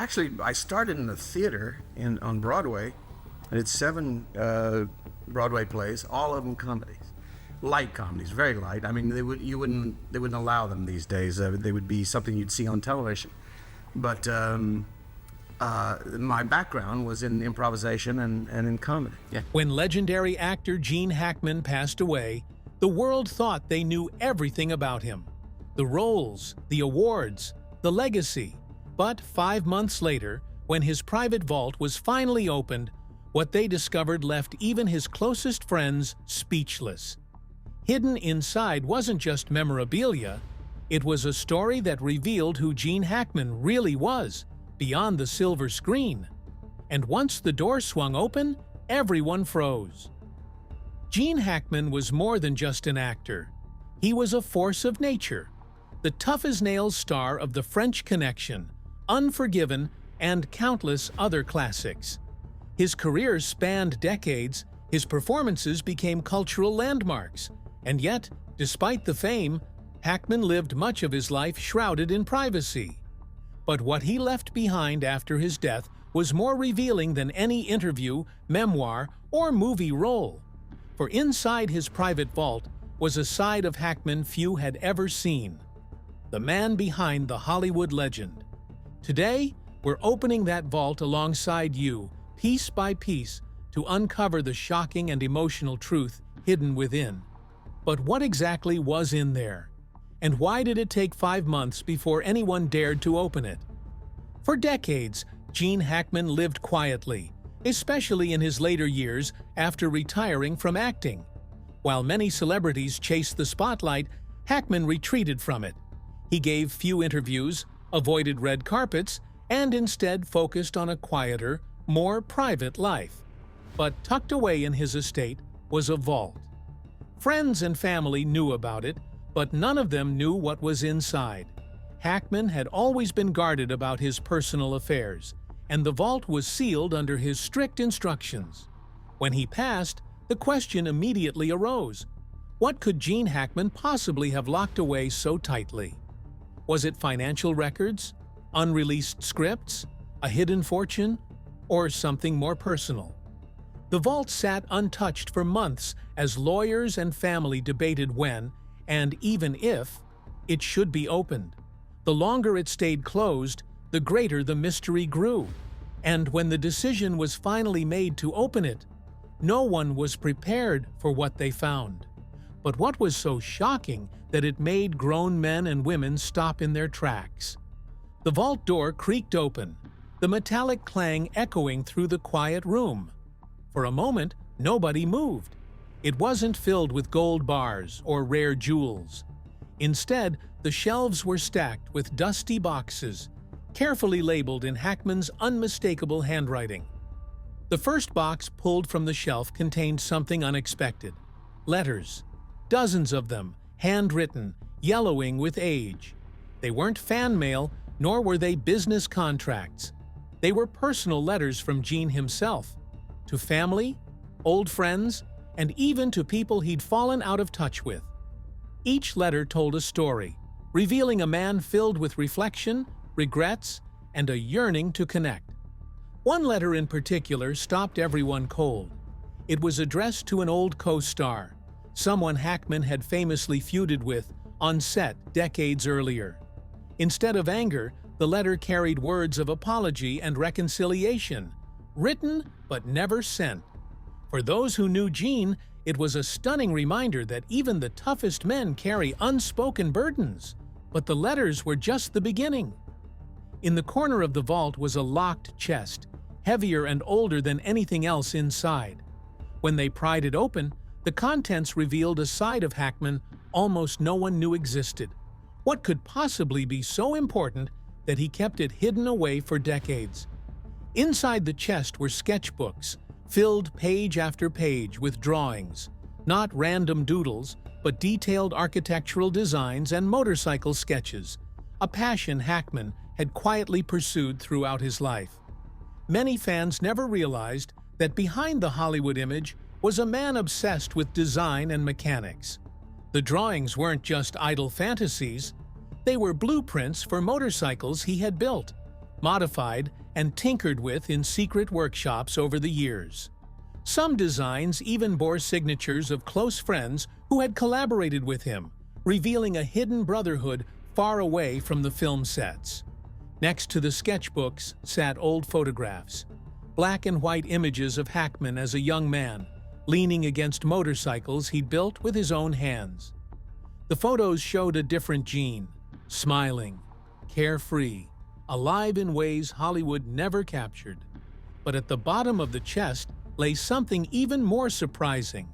Actually, I started in the theater on Broadway. I did 7 Broadway plays, all of them comedies, light comedies, very light. I mean, they wouldn't allow them these days. They would be something you'd see on television. But my background was in improvisation and in comedy. Yeah. When legendary actor Gene Hackman passed away, the world thought they knew everything about him. The roles, the awards, the legacy. But 5 months later, when his private vault was finally opened, what they discovered left even his closest friends speechless. Hidden inside wasn't just memorabilia, it was a story that revealed who Gene Hackman really was, beyond the silver screen. And once the door swung open, everyone froze. Gene Hackman was more than just an actor. He was a force of nature, the tough-as-nails star of The French Connection, Unforgiven, and countless other classics. His career spanned decades, his performances became cultural landmarks, and yet, despite the fame, Hackman lived much of his life shrouded in privacy. But what he left behind after his death was more revealing than any interview, memoir, or movie role. For inside his private vault was a side of Hackman few had ever seen. The man behind the Hollywood legend. Today, we're opening that vault alongside you, piece by piece, to uncover the shocking and emotional truth hidden within. But what exactly was in there? And why did it take 5 months before anyone dared to open it? For decades, Gene Hackman lived quietly, especially in his later years after retiring from acting. While many celebrities chased the spotlight, Hackman retreated from it. He gave few interviews, avoided red carpets, and instead focused on a quieter, more private life. But tucked away in his estate was a vault. Friends and family knew about it, but none of them knew what was inside. Hackman had always been guarded about his personal affairs, and the vault was sealed under his strict instructions. When he passed, the question immediately arose: what could Gene Hackman possibly have locked away so tightly? Was it financial records, unreleased scripts, a hidden fortune, or something more personal? The vault sat untouched for months as lawyers and family debated when, and even if, it should be opened. The longer it stayed closed, the greater the mystery grew. And when the decision was finally made to open it, no one was prepared for what they found. But what was so shocking that it made grown men and women stop in their tracks? The vault door creaked open, the metallic clang echoing through the quiet room. For a moment, nobody moved. It wasn't filled with gold bars or rare jewels. Instead, the shelves were stacked with dusty boxes, carefully labeled in Hackman's unmistakable handwriting. The first box pulled from the shelf contained something unexpected: letters. Dozens of them, handwritten, yellowing with age. They weren't fan mail, nor were they business contracts. They were personal letters from Gene himself, to family, old friends, and even to people he'd fallen out of touch with. Each letter told a story, revealing a man filled with reflection, regrets, and a yearning to connect. One letter in particular stopped everyone cold. It was addressed to an old co-star, someone Hackman had famously feuded with on set decades earlier. Instead of anger, the letter carried words of apology and reconciliation, written but never sent. For those who knew Gene, it was a stunning reminder that even the toughest men carry unspoken burdens. But the letters were just the beginning. In the corner of the vault was a locked chest, heavier and older than anything else inside. When they pried it open, the contents revealed a side of Hackman almost no one knew existed. What could possibly be so important that he kept it hidden away for decades? Inside the chest were sketchbooks, filled page after page with drawings, not random doodles, but detailed architectural designs and motorcycle sketches, a passion Hackman had quietly pursued throughout his life. Many fans never realized that behind the Hollywood image was a man obsessed with design and mechanics. The drawings weren't just idle fantasies, they were blueprints for motorcycles he had built, modified, and tinkered with in secret workshops over the years. Some designs even bore signatures of close friends who had collaborated with him, revealing a hidden brotherhood far away from the film sets. Next to the sketchbooks sat old photographs, black and white images of Hackman as a young man, leaning against motorcycles he'd built with his own hands. The photos showed a different Gene, smiling, carefree, alive in ways Hollywood never captured. But at the bottom of the chest lay something even more surprising.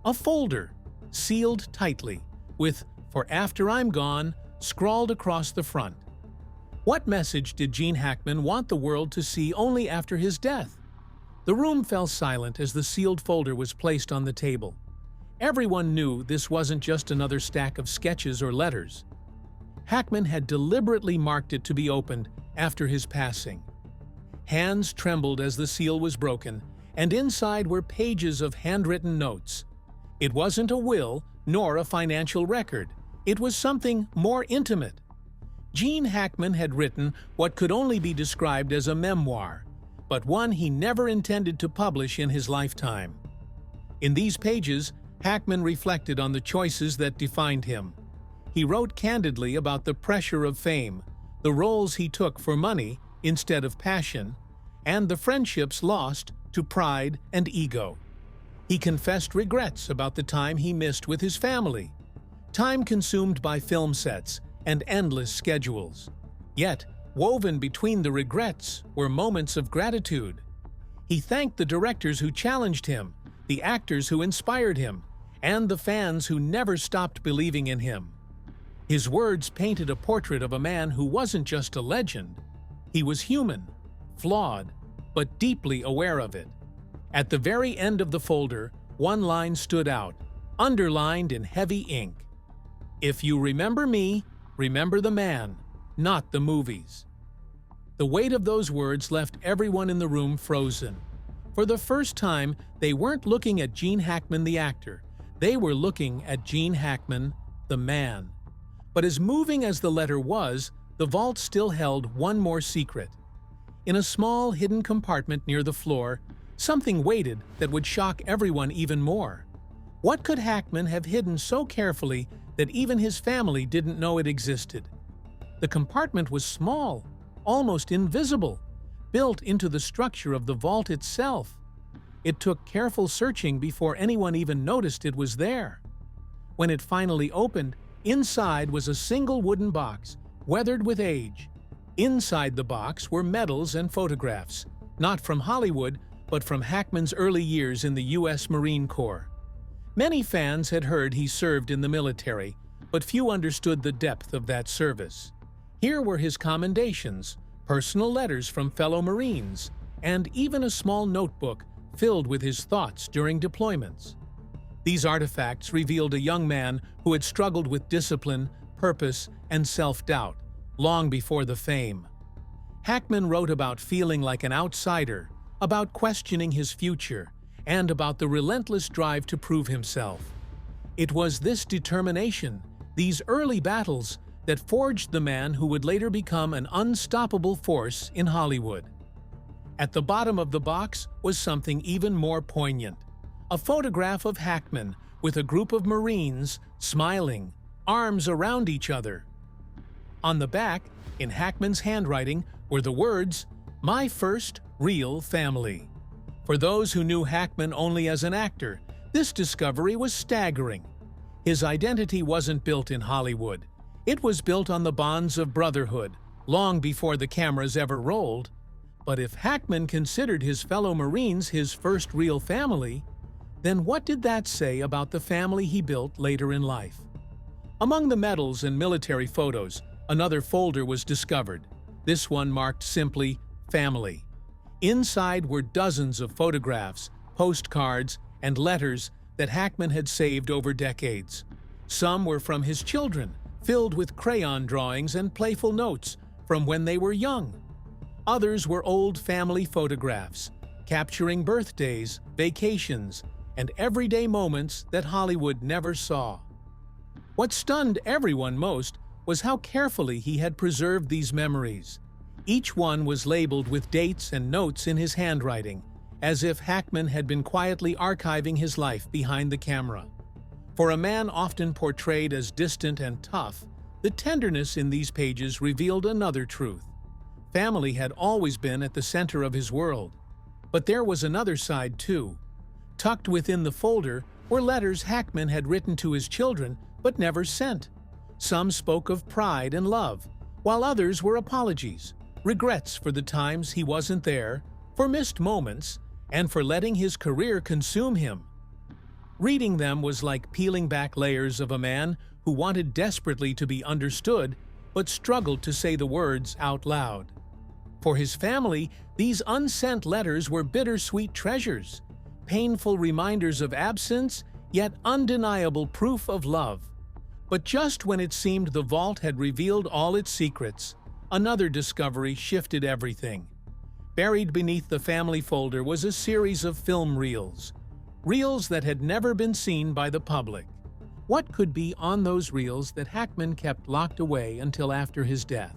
A folder, sealed tightly, with "For After I'm Gone" scrawled across the front. What message did Gene Hackman want the world to see only after his death? The room fell silent as the sealed folder was placed on the table. Everyone knew this wasn't just another stack of sketches or letters. Hackman had deliberately marked it to be opened after his passing. Hands trembled as the seal was broken, and inside were pages of handwritten notes. It wasn't a will nor a financial record. It was something more intimate. Gene Hackman had written what could only be described as a memoir, but one he never intended to publish in his lifetime. In these pages, Hackman reflected on the choices that defined him. He wrote candidly about the pressure of fame, the roles he took for money instead of passion, and the friendships lost to pride and ego. He confessed regrets about the time he missed with his family, time consumed by film sets and endless schedules. Yet, woven between the regrets were moments of gratitude. He thanked the directors who challenged him, the actors who inspired him, and the fans who never stopped believing in him. His words painted a portrait of a man who wasn't just a legend. He was human, flawed, but deeply aware of it. At the very end of the folder, one line stood out, underlined in heavy ink. "If you remember me, remember the man, not the movies." The weight of those words left everyone in the room frozen. For the first time, they weren't looking at Gene Hackman the actor. They were looking at Gene Hackman, the man. But as moving as the letter was, the vault still held one more secret. In a small, hidden compartment near the floor, something waited that would shock everyone even more. What could Hackman have hidden so carefully that even his family didn't know it existed? The compartment was small, almost invisible, built into the structure of the vault itself. It took careful searching before anyone even noticed it was there. When it finally opened, inside was a single wooden box, weathered with age. Inside the box were medals and photographs, not from Hollywood, but from Hackman's early years in the U.S. Marine Corps. Many fans had heard he served in the military, but few understood the depth of that service. Here were his commendations, personal letters from fellow Marines, and even a small notebook filled with his thoughts during deployments. These artifacts revealed a young man who had struggled with discipline, purpose, and self-doubt long before the fame. Hackman wrote about feeling like an outsider, about questioning his future, and about the relentless drive to prove himself. It was this determination, these early battles, that forged the man who would later become an unstoppable force in Hollywood. At the bottom of the box was something even more poignant. A photograph of Hackman with a group of Marines smiling, arms around each other. On the back, in Hackman's handwriting, were the words, "My first real family." For those who knew Hackman only as an actor, this discovery was staggering. His identity wasn't built in Hollywood. It was built on the bonds of brotherhood, long before the cameras ever rolled. But if Hackman considered his fellow Marines his first real family, then what did that say about the family he built later in life? Among the medals and military photos, another folder was discovered. This one marked simply "Family." Inside were dozens of photographs, postcards, and letters that Hackman had saved over decades. Some were from his children, filled with crayon drawings and playful notes from when they were young. Others were old family photographs, capturing birthdays, vacations, and everyday moments that Hollywood never saw. What stunned everyone most was how carefully he had preserved these memories. Each one was labeled with dates and notes in his handwriting, as if Hackman had been quietly archiving his life behind the camera. For a man often portrayed as distant and tough, the tenderness in these pages revealed another truth. Family had always been at the center of his world. But there was another side too. Tucked within the folder were letters Hackman had written to his children but never sent. Some spoke of pride and love, while others were apologies, regrets for the times he wasn't there, for missed moments, and for letting his career consume him. Reading them was like peeling back layers of a man who wanted desperately to be understood but struggled to say the words out loud. For his family, these unsent letters were bittersweet treasures, painful reminders of absence, yet undeniable proof of love. But just when it seemed the vault had revealed all its secrets, another discovery shifted everything. Buried beneath the family folder was a series of film reels, reels that had never been seen by the public. What could be on those reels that Hackman kept locked away until after his death?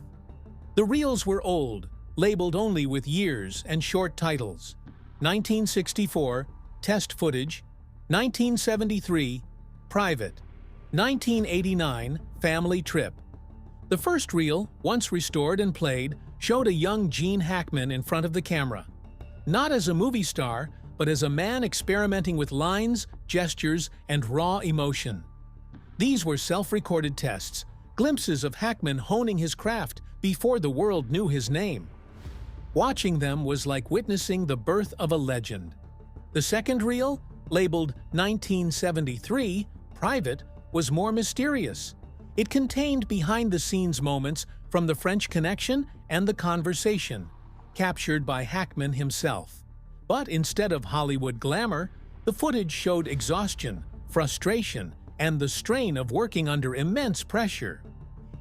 The reels were old, labeled only with years and short titles. 1964, test footage. 1973, private. 1989, family trip. The first reel, once restored and played, showed a young Gene Hackman in front of the camera. Not as a movie star, but as a man experimenting with lines, gestures, and raw emotion. These were self-recorded tests, glimpses of Hackman honing his craft before the world knew his name. Watching them was like witnessing the birth of a legend. The second reel, labeled 1973, private, was more mysterious. It contained behind-the-scenes moments from the French Connection and The Conversation, captured by Hackman himself. But instead of Hollywood glamour, the footage showed exhaustion, frustration, and the strain of working under immense pressure.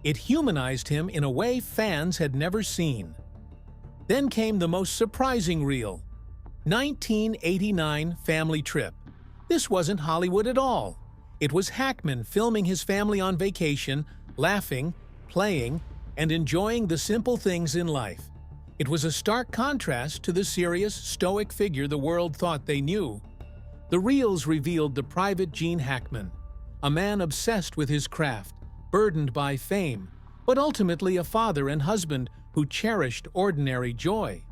It humanized him in a way fans had never seen. Then came the most surprising reel, 1989 family trip. This wasn't Hollywood at all. It was Hackman filming his family on vacation, laughing, playing, and enjoying the simple things in life. It was a stark contrast to the serious, stoic figure the world thought they knew. The reels revealed the private Gene Hackman, a man obsessed with his craft, burdened by fame, but ultimately a father and husband who cherished ordinary joy.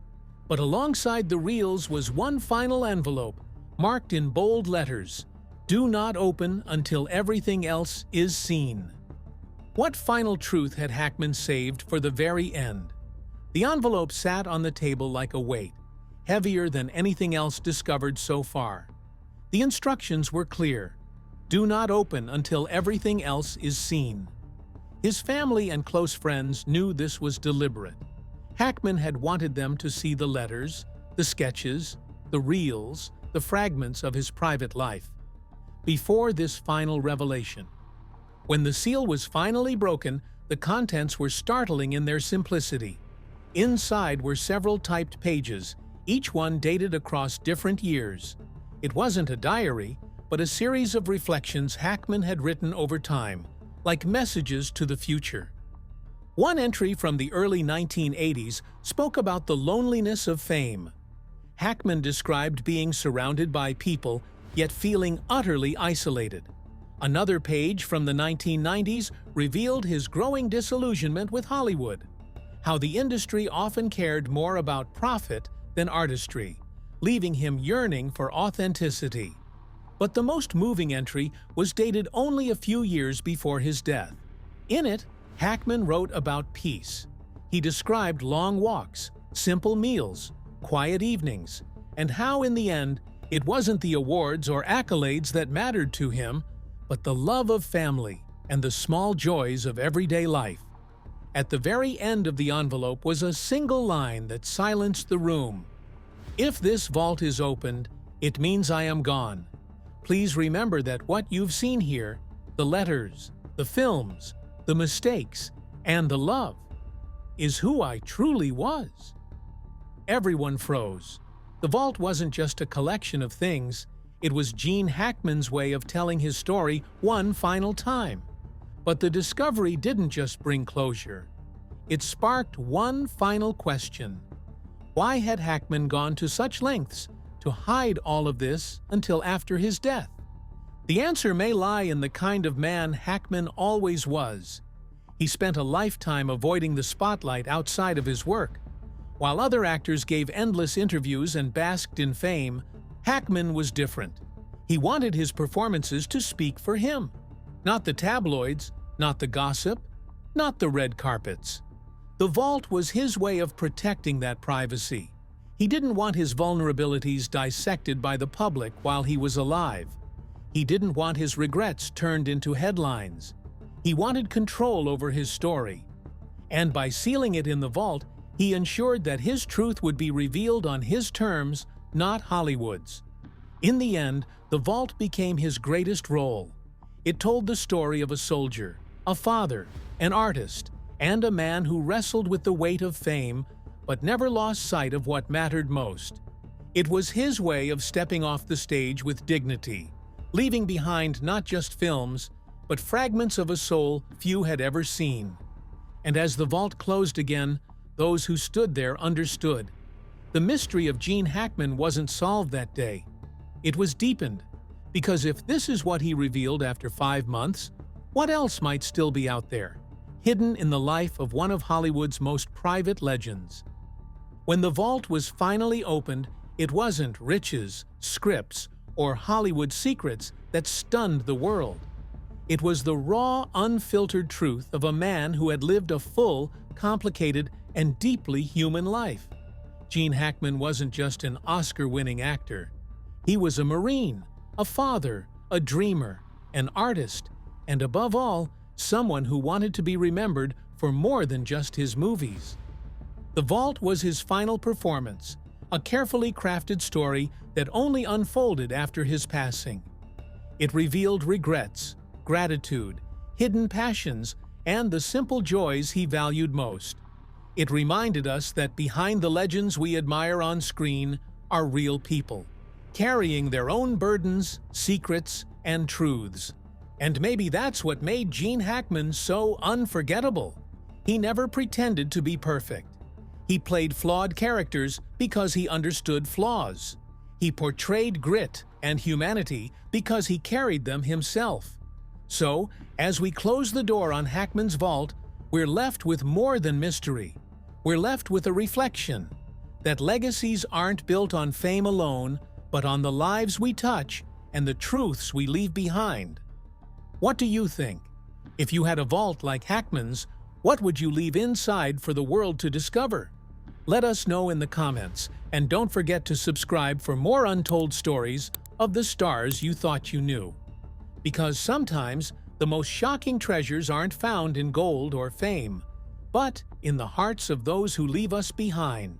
But alongside the reels was one final envelope, marked in bold letters, "Do not open until everything else is seen." What final truth had Hackman saved for the very end? The envelope sat on the table like a weight, heavier than anything else discovered so far. The instructions were clear: do not open until everything else is seen. His family and close friends knew this was deliberate. Hackman had wanted them to see the letters, the sketches, the reels, the fragments of his private life. Before this final revelation, when the seal was finally broken, the contents were startling in their simplicity. Inside were several typed pages, each one dated across different years. It wasn't a diary, but a series of reflections Hackman had written over time, like messages to the future. One entry from the early 1980s spoke about the loneliness of fame. Hackman described being surrounded by people, yet feeling utterly isolated. Another page from the 1990s revealed his growing disillusionment with Hollywood, how the industry often cared more about profit than artistry, leaving him yearning for authenticity. But the most moving entry was dated only a few years before his death. In it, Hackman wrote about peace. He described long walks, simple meals, quiet evenings, and how in the end, it wasn't the awards or accolades that mattered to him, but the love of family and the small joys of everyday life. At the very end of the envelope was a single line that silenced the room. "If this vault is opened, it means I am gone. Please remember that what you've seen here, the letters, the films, the mistakes, and the love, is who I truly was." Everyone froze. The vault wasn't just a collection of things, it was Gene Hackman's way of telling his story one final time. But the discovery didn't just bring closure. it sparked one final question. Why had Hackman gone to such lengths to hide all of this until after his death? The answer may lie in the kind of man Hackman always was. He spent a lifetime avoiding the spotlight outside of his work. While other actors gave endless interviews and basked in fame, Hackman was different. He wanted his performances to speak for him. Not the tabloids, not the gossip, not the red carpets. The vault was his way of protecting that privacy. He didn't want his vulnerabilities dissected by the public while he was alive. He didn't want his regrets turned into headlines. He wanted control over his story. And by sealing it in the vault, he ensured that his truth would be revealed on his terms, not Hollywood's. In the end, the vault became his greatest role. It told the story of a soldier, a father, an artist, and a man who wrestled with the weight of fame but never lost sight of what mattered most. It was his way of stepping off the stage with dignity, leaving behind not just films, but fragments of a soul few had ever seen. And as the vault closed again, those who stood there understood. The mystery of Gene Hackman wasn't solved that day. It was deepened, because if this is what he revealed after 5 months, what else might still be out there, hidden in the life of one of Hollywood's most private legends? When the vault was finally opened, it wasn't riches, scripts, or Hollywood secrets that stunned the world. It was the raw, unfiltered truth of a man who had lived a full, complicated, and deeply human life. Gene Hackman wasn't just an Oscar-winning actor. He was a Marine, a father, a dreamer, an artist, and above all, someone who wanted to be remembered for more than just his movies. The Vault was his final performance, a carefully crafted story that only unfolded after his passing. It revealed regrets, gratitude, hidden passions, and the simple joys he valued most. It reminded us that behind the legends we admire on screen are real people, carrying their own burdens, secrets, and truths. And maybe that's what made Gene Hackman so unforgettable. He never pretended to be perfect. He played flawed characters because he understood flaws. He portrayed grit and humanity because he carried them himself. So, as we close the door on Hackman's vault, we're left with more than mystery. We're left with a reflection that legacies aren't built on fame alone, but on the lives we touch and the truths we leave behind. What do you think? If you had a vault like Hackman's, what would you leave inside for the world to discover? Let us know in the comments, and don't forget to subscribe for more untold stories of the stars you thought you knew. Because sometimes the most shocking treasures aren't found in gold or fame, but in the hearts of those who leave us behind.